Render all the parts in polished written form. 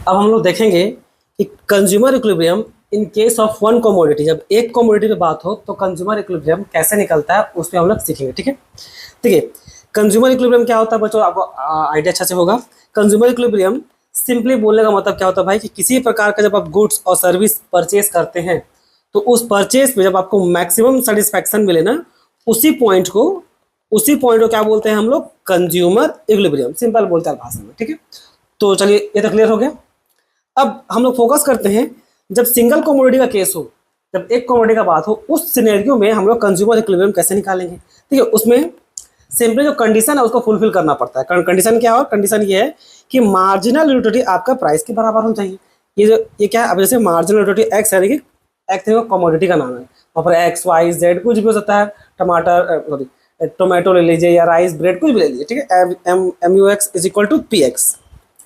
अब हम लोग देखेंगे कि consumer equilibrium in case of one commodity, जब एक कमोडिटी पे बात हो तो कंज्यूमर इक्विलिब्रियम कैसे निकलता है उस पर हम लोग सीखेंगे। ठीक है, देखिए कंज्यूमर इक्विलिब्रियम क्या होता है बच्चों, आपको आइडिया अच्छा से होगा। कंज्यूमर इक्विलिब्रियम सिंपली बोलने का मतलब क्या होता है भाई कि किसी प्रकार का जब आप गुड्स और सर्विस परचेज करते हैं तो उस परचेज पे जब आपको मैक्सिमम सेटिस्फैक्शन मिले ना, उसी पॉइंट को क्या बोलते हैं हम लोग, कंज्यूमर इक्विलिब्रियम, सिंपल बोलते हैं भाषा में। ठीक है, तो चलिए ये तो क्लियर हो गया। अब हम लोग फोकस करते हैं जब सिंगल कमोडिटी का केस हो, जब एक कमोडिटी का बात हो, उस सिनेरियो में हम लोग कंज्यूमर इक्विलिब्रियम कैसे निकालेंगे। ठीक है, उसमें सिंपली जो कंडीशन है उसको फुलफिल करना पड़ता है। कंडीशन क्या हो, कंडीशन ये है कि मार्जिनल यूटिलिटी आपका प्राइस के बराबर होना चाहिए। ये क्या है, अब जैसे मार्जिनल यूटिलिटी एक्स है, एक्स कमोडिटी का नाम है, वहाँ पर एक्स वाई जेड कुछ भी हो सकता है, टमाटर टोमेटो ले लीजिए या राइस ब्रेड कुछ भी ले लीजिए। ठीक है, M U X is equal to P X.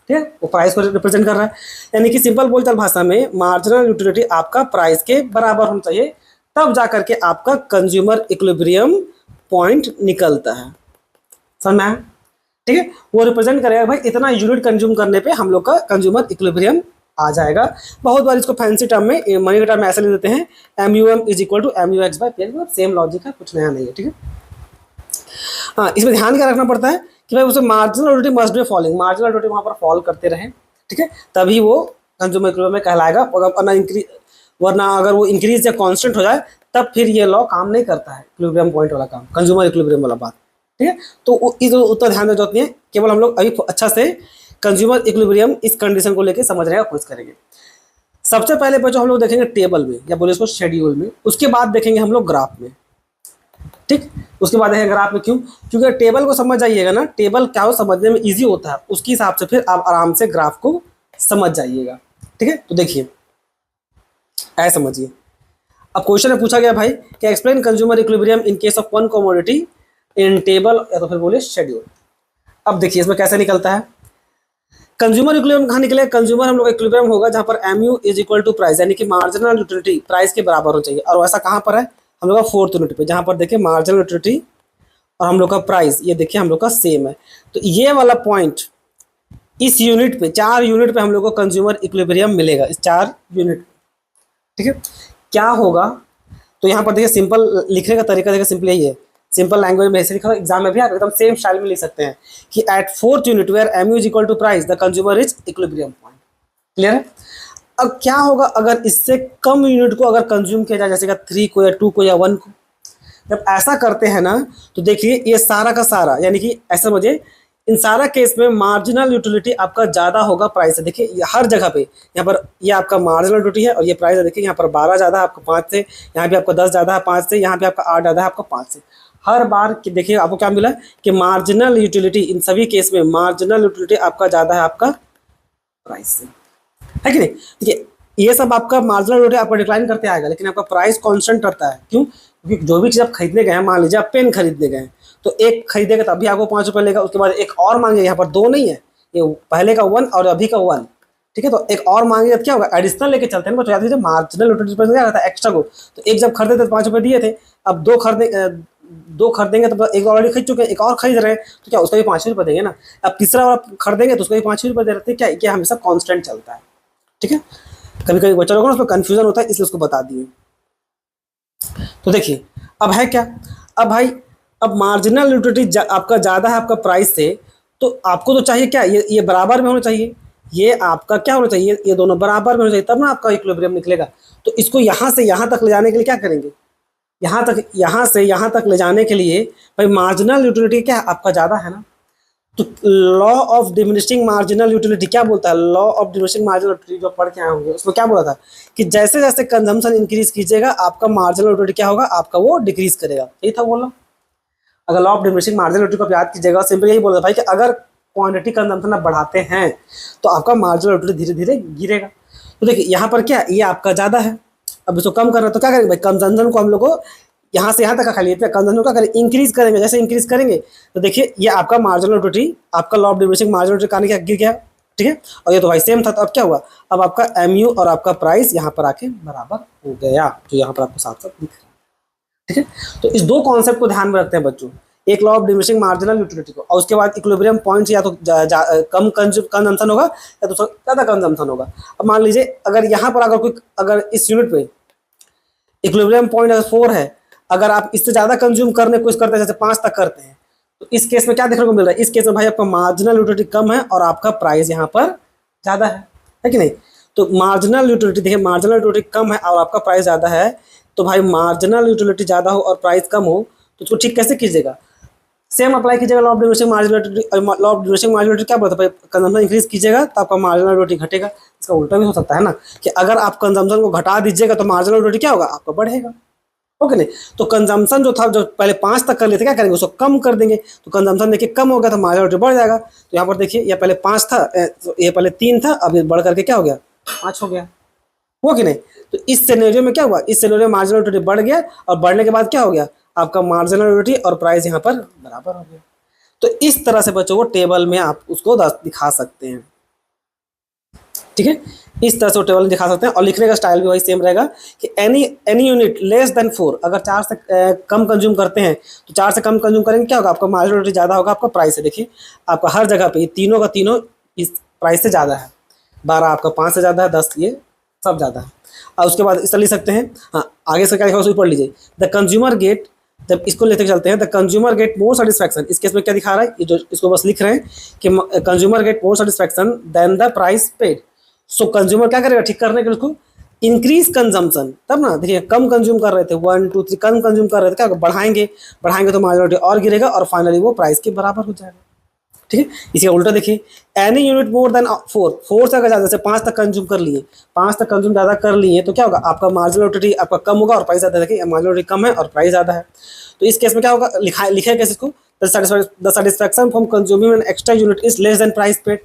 ठीक है, वो प्राइस को रिप्रेजेंट कर रहा है, यानी कि सिंपल बोलचाल भाषा में मार्जिनल यूटिलिटी आपका प्राइस के बराबर होना चाहिए, तब जाकर के आपका कंज्यूमर इक्विलिब्रियम पॉइंट निकलता है। समझ में आया? ठीक है, वो रिप्रेजेंट करेगा भाई इतना यूनिट कंज्यूम करने पे हम लोग का कंज्यूमर इक्विलिब्रियम आ जाएगा। बहुत बार इसको फैंसी टर्म में, मनी के टर्म में ऐसे लिख देते हैं, M U M is equal to M U X by P X. Same logic है, कुछ नया नहीं है। ठीक है, हाँ, इसमें ध्यान क्या रखना पड़ता है कि भाई उसे marginal utility must be falling, marginal utility वहाँ पर फॉल करते रहे। ठीक है, तभी वो कंज्यूमर इक्विलिब्रियम में कहलाएगा, वरना अगर वो इंक्रीज या कांस्टेंट हो जाए तब फिर ये लॉ काम नहीं करता है, इक्विलिब्रियम पॉइंट वाला काम, कंज्यूमर इक्विलिब्रियम वाला बात। ठीक है, तो इस उतना ध्यान देना चाहते हैं, केवल हम लोग अभी अच्छा से कंज्यूमर इक्विलिब्रियम इस कंडीशन को लेकर समझने का कोशिश करेंगे। सबसे पहले बच्चों हम लोग देखेंगे टेबल में, या बोले इसको शेड्यूल में, उसके बाद देखेंगे हम लोग ग्राफ में। ठीक, उसके बाद देखेंगे ग्राफ में। क्यों? क्योंकि टेबल को समझ जाइएगा ना, टेबल क्या हो समझने में इजी होता है, उसके हिसाब से फिर आप आराम से ग्राफ को समझ जाइएगा। ठीक है, तो देखिए ऐसे समझिए। अब क्वेश्चन में पूछा गया भाई कि explain consumer equilibrium in case of one commodity in table, या तो फिर बोले शेड्यूल। अब देखिए इसमें कैसे निकलता है कंज्यूमर इक्विलिब्रियम। कहाँ निकलेगा कंज्यूमर, हम लोग इक्विलिब्रियम होगा जहाँ पर M U is equal to price, यानी कि मार्जिनल यूटिलिटी प्राइस के बराबर होना चाहिए। और ऐसा कहाँ पर है, हम लोग का फोर्थ यूनिट पे, जहाँ पर देखिए मार्जिनल यूटिलिटी और हम लोग का प्राइस, ये देखिए हम लोग का सेम है। तो ये वाला पॉइंट इस यूनिट पे, 4 यूनिट पे हम लोग को कंज्यूमर इक्विलिब्रियम मिलेगा, इस 4 यूनिट। ठीक है, क्या होगा, तो यहाँ पर देखिए सिंपल लिखने का तरीका देखिए, सिंपल यही है, सिंपल लैंग्वेज में ऐसे लिखा, एग्जाम में भी आप एकदम सेम स्टाइल में लिख सकते हैं कि at fourth unit where M U is equal to price the consumer is equilibrium point. Clear है? अब क्या होगा अगर इससे कम यूनिट को अगर कंज्यूम किया जाए, जैसे कि 3 को या 2 को या 1 को, जब ऐसा करते हैं ना तो देखिए ये सारा का सारा, यानी कि ऐसा समझिए इन सारा केस में मार्जिनल यूटिलिटी आपका ज़्यादा होगा प्राइस से। देखिए हर जगह पे, यहाँ पर ये आपका मार्जिनल यूटिलिटी है और ये प्राइस है। देखिए यहाँ पर 12 ज़्यादा है आपका 5 से, यहाँ पे आपका 10 ज़्यादा है 5 से, यहाँ पे आपका 8 ज़्यादा है आपका 5 से। हर बार देखिए आपको क्या मिला कि मार्जिनल यूटिलिटी, इन सभी केस में मार्जिनल यूटिलिटी आपका ज़्यादा है आपका प्राइस से, है कि नहीं। देखिए ये सब आपका मार्जिनल यूटिलिटी आपका डिक्लाइन करते आएगा, लेकिन आपका प्राइस कांस्टेंट रहता है। क्यों? क्योंकि जो भी चीज़ आप खरीदने गए हैं, मान लीजिए आप पेन खरीदने गए हैं, तो एक खरीदेगा तभी आपको 5 रुपये लेगा, उसके बाद एक और मांगेगा, यहाँ पर 2 नहीं है, ये पहले का 1 और अभी का 1। ठीक है, तो एक और मांगेगा तो क्या होगा, एडिशनल लेके चलते हैं। तो याद कीजिए मार्जिनल यूटिलिटी क्या रहता है, एक्स्ट्रा को। तो एक जब खरीदे थे तो 5 रुपये दिए थे, अब 2 खरीदेंगे तो एक ऑलरेडी खरीद चुके हैं, एक और खरीद रहे हैं, तो क्या उसका भी 5 रुपये देंगे ना। अब तीसरा वाला खरीदेंगे तो उसका भी 5 रुपये दे रहे थे। क्या हमेशा कॉन्स्टेंट चलता है। ठीक है, कभी कभी बच्चा लोगों को उसमें कन्फ्यूजन होता है, इसलिए उसको बता दिए। तो देखिए अब है क्या, अब भाई अब मार्जिनल यूटिलिटी आपका ज़्यादा है आपका प्राइस से, तो आपको तो चाहिए क्या, ये बराबर में होना चाहिए, ये आपका क्या होना चाहिए, ये दोनों बराबर में होना चाहिए, तब ना आपका इक्विलिब्रियम निकलेगा। तो इसको यहाँ से यहाँ तक ले जाने के लिए क्या करेंगे, यहाँ से यहाँ तक ले जाने के लिए भाई मार्जिनल यूटिलिटी क्या आपका ज़्यादा है ना। तो law of diminishing marginal utility क्या बोलता है, law of diminishing marginal utility जो पढ़ के आए होंगे उसमें क्या बोला था कि जैसे जैसे कंजम्पशन इंक्रीज कीजिएगा आपका मार्जिनल यूटिलिटी क्या होगा, आपका वो डिक्रीज करेगा। यही था बोला। अगर law of diminishing marginal utility को आप याद कीजिएगा, सिंपल यही बोला था भाई कि अगर क्वांटिटी कंजम्पशन आप बढ़ाते हैं तो आपका मार्जिनल यूटिलिटी धीरे धीरे गिरेगा। तो देखिए यहाँ पर क्या, ये आपका ज़्यादा है, अब इसको कम करना तो क्या करेंगे भाई, कंजम्पशन को हम लोग को यहाँ से यहाँ तक का खाली कंजम्पशन का करें, इंक्रीज करेंगे। जैसे इंक्रीज करेंगे तो देखिए ये आपका मार्जिनल यूटिलिटी, आपका law of diminishing marginal utility का क्या गिर गया। ठीक है, और ये तो भाई सेम था, तो अब क्या हुआ, अब आपका एमयू और आपका प्राइस यहाँ पर आके बराबर हो गया, जो यहाँ पर आपको साफ साफ दिख रहा है। ठीक है, तो इस 2 कॉन्सेप्ट को ध्यान में रखते हैं बच्चों, एक law of diminishing marginal utility को, और उसके बाद इक्विलिब्रियम पॉइंट या तो कम कंजम्पशन होगा या तो ज़्यादा कंजम्पशन होगा। अब मान लीजिए अगर यहाँ पर अगर इस यूनिट पे इक्विलिब्रियम पॉइंट अगर 4 है, अगर आप इससे ज़्यादा कंज्यूम करने की कोशिश करते हैं, जैसे 5 तक करते हैं, तो इस केस में क्या देखने को मिल रहा है, इस केस में भाई आपका मार्जिनल यूटिलिटी कम है और आपका प्राइस यहाँ पर ज़्यादा है कि नहीं। तो मार्जिनल यूटिलिटी देखिए, मार्जिनल यूटिलिटी कम है और आपका प्राइस ज़्यादा है, तो भाई मार्जिनल यूटिलिटी ज़्यादा हो और प्राइस कम हो तो उसको ठीक कैसे कीजिएगा, सेम अप्लाई कीजिएगा law of diminishing marginal utility. Law of diminishing marginal utility क्या बोलता है, भाई कंजम्पशन इंक्रीज कीजिएगा तो आपका मार्जिनल यूटिलिटी घटेगा। इसका उल्टा भी हो सकता है ना, कि अगर आप कंजम्पशन को घटा दीजिएगा तो मार्जिनल यूटिलिटी क्या होगा, आपका बढ़ेगा, ओके नहीं। तो कंजम्पशन जो था, जो पहले 5 तक कर लेते, क्या करेंगे, उसको कम कर देंगे, तो कंजम्पशन देखिए कम हो गया तो मार्जिनल यूटिलिटी बढ़ जाएगा। तो यहाँ पर देखिए, ये पहले 5 था, ये पहले 3 था, अब ये बढ़ करके क्या हो गया, 5 हो गया, हो कि नहीं। तो इस सिनेरियो में क्या हुआ, इस सिनेरियो में मार्जिनल यूटिलिटी बढ़ गया और बढ़ने के बाद क्या हो गया, आपका मार्जिनल यूटिलिटी और प्राइस यहाँ पर बराबर हो गया। तो इस तरह से बच्चों को टेबल में आप उसको दिखा सकते हैं, ठीक है, इस तरह से वो टेबल में दिखा सकते हैं। और लिखने का स्टाइल भी वही सेम रहेगा कि एनी यूनिट लेस देन 4, अगर 4 से कम कंज्यूम करते हैं तो 4 से कम कंज्यूम करेंगे क्या होगा, आपका मार्जिनल यूटिलिटी ज़्यादा होगा, आपका प्राइस है। देखिए आपका हर जगह पे तीनों का तीनों इस प्राइस से ज़्यादा है, 12 आपका 5 से ज़्यादा है, 10 ये सब ज़्यादा है। और उसके बाद इस तरह लिख सकते हैं, हाँ आगे से क्या लिखा उसको पढ़ लीजिए, द कंज्यूमर गेट, जब इसको लेते चलते हैं, the consumer get more satisfaction, इस केस में क्या दिखा रहा है, ये जो इसको बस लिख रहे हैं कि consumer get more satisfaction than the price paid. So consumer क्या करेगा, ठीक करने के लिए उसको इंक्रीज कंजम्पशन, तब ना देखिए कम कंज्यूम कर रहे थे 1 2 3 कम कंज्यूम कर रहे थे, क्या बढ़ाएंगे तो मार्जिनल और गिरेगा और फाइनली वो प्राइस के बराबर हो जाएगा, ठीक है। इसी का उल्टा देखिए, एनी यूनिट मोर देन 4 से अगर ज़्यादा, जैसे 5 तक कंज्यूम कर लिए, 5 तक कंज्यूम ज़्यादा कर लिए तो क्या होगा, आपका मार्जिनल यूटिलिटी आपका कम होगा और प्राइस ज़्यादा, देखिए मार्जिनल यूटिलिटी कम है और प्राइस ज़्यादा है। तो इस केस में क्या होगा, लिखा है कैसे इसको, the satisfaction from consuming an extra unit is less than price paid,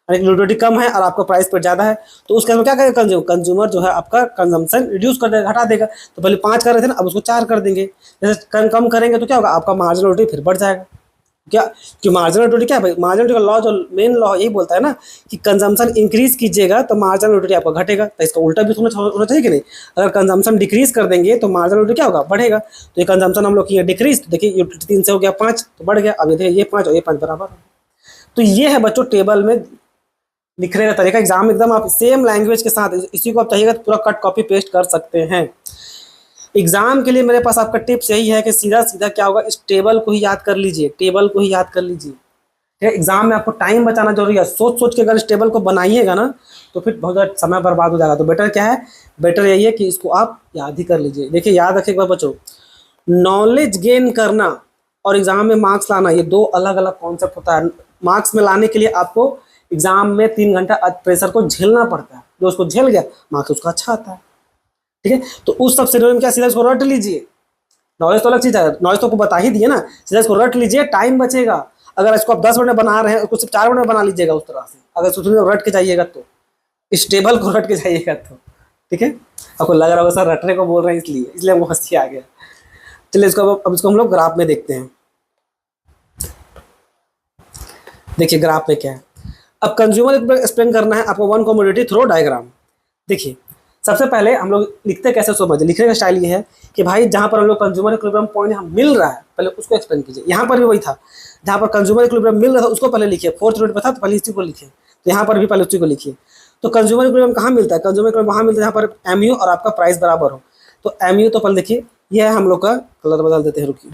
utility कम है और आपका प्राइस पेड ज़्यादा है, तो उस केस में क्या करेगा कंज्यूमर जो है आपका कंजम्पशन रिड्यूस कर देगा, घटा देगा। तो पहले 5 कर रहे थे ना, अब उसको 4 कर देंगे, जैसे कम करेंगे तो क्या होगा, आपका मार्जिनल यूटिलिटी फिर बढ़ जाएगा। क्या कि मार्जिनल यूटिलिटी क्या है भाई, मार्जिनल यूटिलिटी का लॉ, जो मेन लॉ यही बोलता है ना कि कंजम्पशन इंक्रीज कीजिएगा तो मार्जिनल यूटिलिटी आपका घटेगा। तो इसका उल्टा भी होना चाहिए कि नहीं, अगर कंजम्पशन डिक्रीज कर देंगे तो मार्जिनल यूटिलिटी क्या होगा, बढ़ेगा। तो ये कंजम्पशन हम लोग किए डिक्रीज, तो देखिए यूटिलिटी 3 से हो गया 5 तो बढ़ गया, अब ये देखिए ये 5 और ये 5 बराबर। तो ये है बच्चों टेबल में लिखने का तरीका। एग्जाम एकदम आप सेम लैंग्वेज के साथ, इसी को आप चाहिएगा तो पूरा कट कॉपी पेस्ट कर सकते हैं। एग्जाम के लिए मेरे पास आपका टिप्स यही है कि सीधा सीधा क्या होगा, इस टेबल को ही याद कर लीजिए, टेबल को ही याद कर लीजिए, ठीक है। एग्जाम में आपको टाइम बचाना जरूरी है, सोच सोच के अगर इस टेबल को बनाइएगा ना तो फिर बहुत ज़्यादा समय बर्बाद हो जाएगा। तो बेटर क्या है, बेटर यही है कि इसको आप याद ही कर लीजिए। देखिए याद रखिए एक बार बच्चों, नॉलेज गेन करना और एग्जाम में मार्क्स लाना, ये 2 अलग अलग कॉन्सेप्ट होता है। मार्क्स में लाने के लिए आपको एग्जाम में 3 घंटा प्रेशर को झेलना पड़ता है, जो उसको झेल गया मार्क्स उसका अच्छा आता है, ठीक है। तो उस सब सिनेरियो में क्या, सीधा इसको रट लीजिए। नॉलेज तो अलग चीज़ है, नॉलेज तो आपको बता ही दिए ना, सीधा इसको रट लीजिए, टाइम बचेगा। अगर इसको आप 10 मिनट में बना रहे हैं, उसको सिर्फ 4 मिनट में बना लीजिएगा उस तरह से, अगर उसको रट के जाइएगा तो, इस टेबल को रट के जाइएगा तो, ठीक है। आपको लग रहा होगा सर रटने को बोल रहे हैं इसलिए वो हंसी आ गया। चलिए अब इसको हम लोग ग्राफ में देखते हैं। देखिए ग्राफ में क्या है, अब कंज्यूमर एक्सप्लेन करना है आपको 1 कमोडिटी थ्रो डायग्राम। देखिए सबसे पहले हम लोग लिखते कैसे समझे, लिखने का स्टाइल ये है कि भाई जहाँ पर हम लोग कंज्यूमर इक्विलिब्रियम पॉइंट यहाँ मिल रहा है पहले उसको एक्सप्लेन कीजिए। यहाँ पर भी वही था, जहाँ पर कंज्यूमर इक्विलिब्रियम मिल रहा था उसको पहले लिखिए, 4th यूनिट पर था तो पहले इसी को लिखिए, तो यहाँ पर भी पहले उसी को लिखिए। तो कंज्यूमर इक्विलिब्रियम कहाँ मिलता है, कंज्यूमर इक्विलिब्रियम वहाँ मिलता है जहाँ पर एमयू और आपका प्राइस बराबर हो। तो एमयू तो पहले देखिए, यह है हम लोग का, कलर बदल देते हैं रुकिए,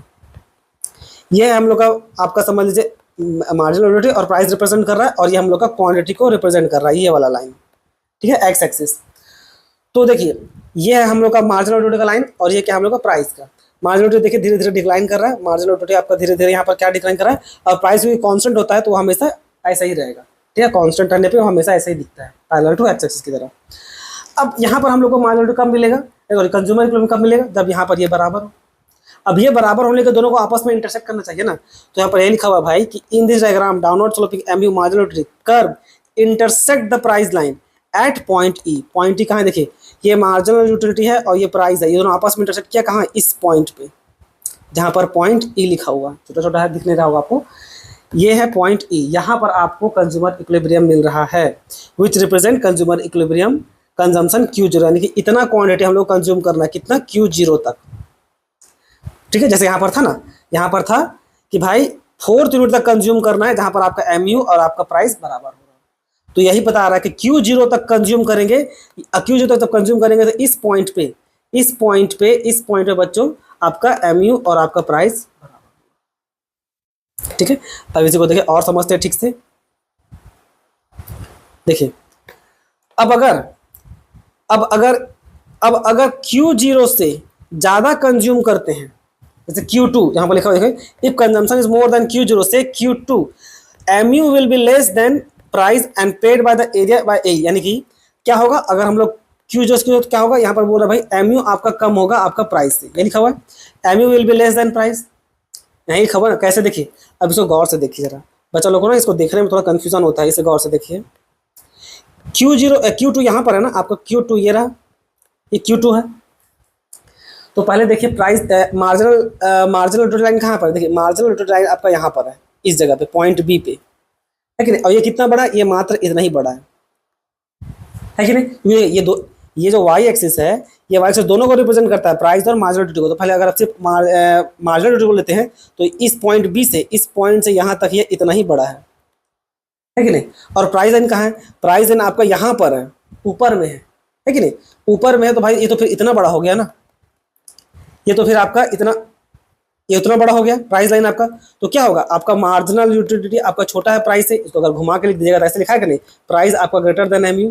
यह है हम लोग का आपका समझ लीजिए मार्जिनल यूटिलिटी और प्राइस रिप्रेजेंट कर रहा है, और ये हम लोग का क्वांटिटी को रिप्रेजेंट कर रहा है, ये वाला लाइन, ठीक है, एक्स एक्सिस। तो देखिए ये है हम लोग का मार्जिनल यूटिलिटी का लाइन और ये क्या हम लोग का प्राइस का। मार्जिनल यूटिलिटी देखिए धीरे धीरे डिक्लाइन कर रहा है, मार्जिनल यूटिलिटी आपका धीरे धीरे यहाँ पर क्या डिक्लाइन कर रहा है, और प्राइस भी कांस्टेंट होता है तो वो हमेशा ऐसा ही रहेगा, ठीक है, कांस्टेंट रहने पे वो हमेशा ऐसा ही दिखता है पैरेलल टू एक्स एक्सिस की तरह। अब यहाँ पर हम लोग को मार्जिनल यूटिलिटी कब मिलेगा, कंज्यूमर इक्विलिब्रियम कब मिलेगा, जब यहाँ पर ये बराबर हो। अब ये बराबर होने के दोनों को आपस में इंटरसेक्ट करना चाहिए ना, तो यहाँ पर ये लिखा हुआ भाई कि in this diagram downward sloping MU marginal utility curve intersect the price line at point E. Point ई कहाँ है, देखिए ये मार्जिनल यूटिलिटी है और ये प्राइस है, ये दोनों आपस में इंटरसेक्ट किया कहाँ, इस पॉइंट पे जहाँ पर पॉइंट ई लिखा हुआ छोटा छोटा है, दिखने रहा होगा आपको, ये है पॉइंट ई। यहाँ पर आपको कंज्यूमर इक्विलिब्रियम मिल रहा है which represent consumer equilibrium consumption Q0, यानी कि इतना क्वांटिटी हम लोग कंज्यूम करना है, कितना Q0 तक, ठीक है। जैसे यहाँ पर था ना, यहाँ पर था कि भाई 4th यूनिट तक कंज्यूम करना है जहां पर आपका एमयू और आपका प्राइस बराबर हो रहा है। तो यही बता रहा है कि Q0 तक कंज्यूम करेंगे, Q0 तक जब कंज्यूम करेंगे तो इस पॉइंट पे बच्चों आपका एमयू और आपका प्राइस बराबर। ठीक है, अब इसी को देखिए और समझते हैं ठीक से। देखिए अब अगर Q0 से ज्यादा कंज्यूम करते हैं, जैसे Q2 यहां पर लिखा हुआ है, if consumption is more than Q0 से Q2 MU will be less than price and paid by the area by A. यानी कि क्या होगा, अगर हम लोग Q0 से क्या होगा, यहां पर बोल रहा है भाई MU आपका कम होगा आपका प्राइस से, ये लिखा हुआ है MU will be less than price, यही खबर कैसे। देखिए अब इसको गौर से देखिए जरा, बच्चा लोगों को ना इसको देखने में थोड़ा कंफ्यूजन होता है, इसे गौर से देखिए। Q2 यहां पर है ना आपका, Q2 ये रहा, ये Q2 है। तो पहले देखिए प्राइस मार्जिनल यूटिलिटी लाइन कहाँ पर है, देखिए मार्जिनल यूटिलिटी लाइन आपका यहाँ पर है, इस जगह पे पॉइंट बी पे, है कि नहीं। और ये कितना बड़ा है, ये मात्र इतना ही बड़ा है कि नहीं। ये जो वाई एक्सिस है, ये वाई एक्सिस दोनों को रिप्रेजेंट करता है, प्राइस और मार्जिनल यूटिलिटी को। तो पहले अगर आप सिर्फ मार्जिनल यूटिलिटी को लेते हैं तो इस पॉइंट बी से इस पॉइंट से यहाँ तक ये इतना ही बड़ा है कि नहीं। और प्राइस लाइन कहाँ है, प्राइस लाइन आपका यहाँ पर है, ऊपर में है कि नहीं, ऊपर में है। तो भाई ये तो फिर इतना बड़ा हो गया ना, ये तो फिर आपका ये उतना बड़ा हो गया प्राइस लाइन आपका। तो क्या होगा, आपका मार्जिनल यूटिलिटी आपका छोटा है प्राइस से, इसको अगर घुमा के लिख दीजिएगा तो ऐसे लिखा है कि नहीं, प्राइस आपका greater than MU,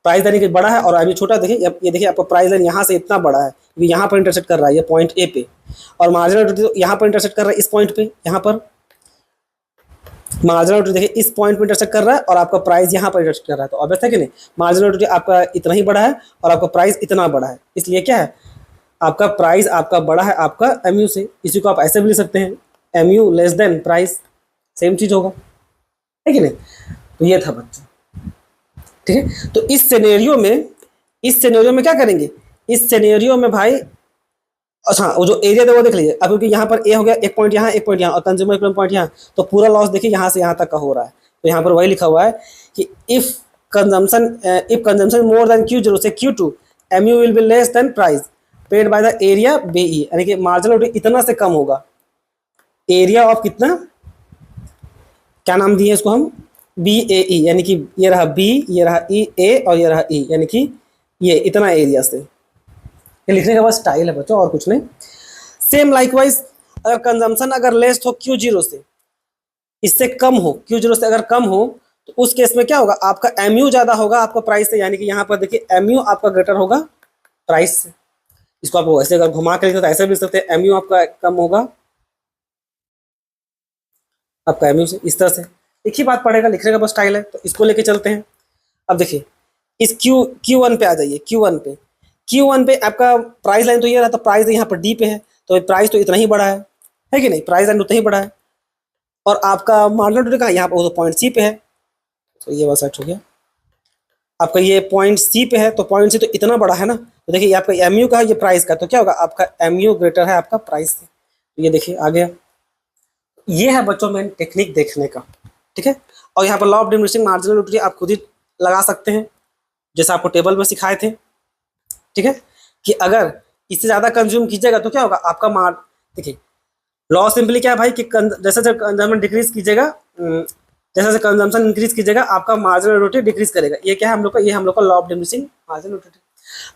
price line के बड़ा है और एमयू छोटा। देखिए ये देखिए आपका प्राइस लाइन यहाँ से इतना बड़ा है, ये यहाँ पर इंटरसेक्ट कर रहा है, ये पॉइंट ए पे, और मार्जिनल यूटिलिटी यहाँ पर इंटरसेक्ट कर रहा है, इस पॉइंट पे, यहाँ पर मार्जिनल यूटिलिटी देखिए इस पॉइंट पे इंटरसेक्ट कर रहा है और आपका प्राइस यहाँ पर इंटरसेक्ट कर रहा है। तो ऑब्वियस है कि नहीं, मार्जिनल यूटिलिटी आपका इतना ही बड़ा है और आपका प्राइस इतना बड़ा है, इसलिए क्या है, आपका प्राइस आपका बड़ा है आपका एमयू से। इसी को आप ऐसे भी लिख सकते हैं, MU less than price, same चीज होगा, है कि नहीं। तो ये था बच्चों, ठीक है। तो इस सिनेरियो में क्या करेंगे, इस सिनेरियो में भाई, अच्छा वो जो एरिया था वो देख लीजिए। अब क्योंकि यहाँ पर ए हो गया, एक पॉइंट यहाँ, एक पॉइंट यहाँ, और कंज्यूमर पॉइंट यहाँ, तो पूरा लॉस देखिए यहाँ से यहाँ तक का हो रहा है। तो यहाँ पर वही लिखा हुआ है कि if consumption more than Q0 से Q2 MU will be less than price paid by the area BE, यानी कि मार्जिनल यूटिलिटी इतना से कम होगा, एरिया ऑफ कितना, क्या नाम दिए इसको हम, BAE, यानी कि ये रहा B, ये रहा A और ये रहा E, यानी कि ये इतना एरिया से। ये लिखने का बस स्टाइल है बच्चों, और कुछ नहीं। सेम लाइकवाइज अगर कंजम्पशन अगर लेस हो Q0 से, इससे कम हो, Q0 से अगर कम हो तो उस केस में क्या होगा, आपका MU ज्यादा होगा आपका प्राइस से, यानी कि यहाँ पर देखिए MU आपका ग्रेटर होगा प्राइस से। इसको आप ऐसे अगर घुमा के लिखते तो ऐसे भी लिख सकते हैं, MU आपका कम होगा आपका MU से, इस तरह से एक ही बात पड़ेगा, लिखने का बस स्टाइल है। तो इसको लेके चलते हैं। अब देखिए इस Q1 पे आ जाइए, Q1 पे आपका प्राइस लाइन तो ये रहा, तो प्राइस यहाँ पर D पे है, तो प्राइस तो इतना ही बड़ा है कि नहीं, प्राइस लाइन उतना ही बड़ा है। और आपका मार्जिनल यूटिलिटी का यहाँ पर पॉइंट C पे है, तो ये वाला सेट हो गया। आपका ये पॉइंट C पे है, तो पॉइंट C तो इतना बड़ा है ना, तो देखिए आपका MU का है, ये प्राइस का, तो क्या होगा, आपका MU ग्रेटर है आपका प्राइस से। तो ये देखिए आ गया। ये है बच्चों मेन टेक्निक देखने का, ठीक है। और यहाँ पर law of diminishing marginal utility आप खुद ही लगा सकते हैं, जैसे आपको टेबल में सिखाए थे, ठीक है, कि अगर इससे ज़्यादा कंज्यूम कीजिएगा तो क्या होगा आपका देखिए लॉ सिंपली क्या है भाई, कि जैसे जैसे कंजम्पशन डिक्रीज कीजिएगा, जैसे जैसे कंजम्पशन इंक्रीज कीजिएगा आपका मार्जिनल यूटिलिटी डिक्रीज करेगा। ये क्या है हम लोग का, ये हम लोग का law of diminishing marginal utility.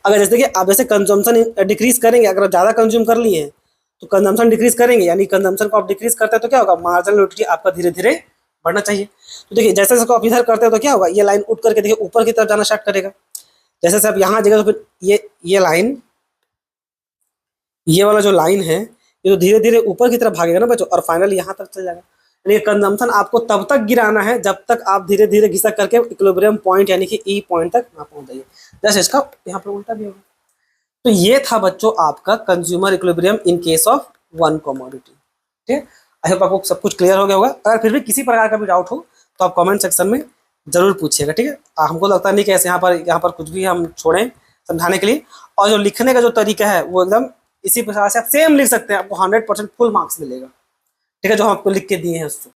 अगर जैसे कि आप जैसे कंजम्पशन डिक्रीज करेंगे, अगर ज़्यादा कंज्यूम कर लिए हैं तो कंजम्पशन डिक्रीज करेंगे, यानी कंजम्पशन को आप डिक्रीज करते हैं तो क्या होगा, मार्जिनल यूटिलिटी आपका धीरे धीरे बढ़ना चाहिए। तो देखिए जैसे जैसे आप इधर करते हैं तो क्या होगा, ये लाइन उठ करके देखिए ऊपर की तरफ जाना स्टार्ट करेगा। जैसे जैसे आप यहाँ आ जाएगा तो फिर ये लाइन, ये वाला जो लाइन है ये तो धीरे धीरे ऊपर की तरफ भागेगा ना बच्चों, और फाइनली यहाँ तक चल जाएगा। यानी कंजम्पशन आपको तब तक गिराना है जब तक आप धीरे धीरे घिसक करके इक्विलिब्रियम पॉइंट यानी कि ई पॉइंट तक ना पहुंच जाइए। जैसे इसका यहाँ पर उल्टा भी होगा। तो ये था बच्चों आपका consumer equilibrium in case of one commodity, ठीक है। आई होप आपको सब कुछ क्लियर हो गया होगा। अगर फिर भी किसी प्रकार का भी डाउट हो तो आप कमेंट सेक्शन में जरूर पूछिएगा, ठीक है। हमको लगता नहीं कि ऐसे यहाँ पर कुछ भी हम छोड़ें समझाने के लिए। और जो लिखने का जो तरीका है वो एकदम इसी प्रकार से आप सेम लिख सकते हैं, आपको 100% फुल मार्क्स मिलेगा, ठीक है, जो हम आपको लिख के दिए हैं उससे।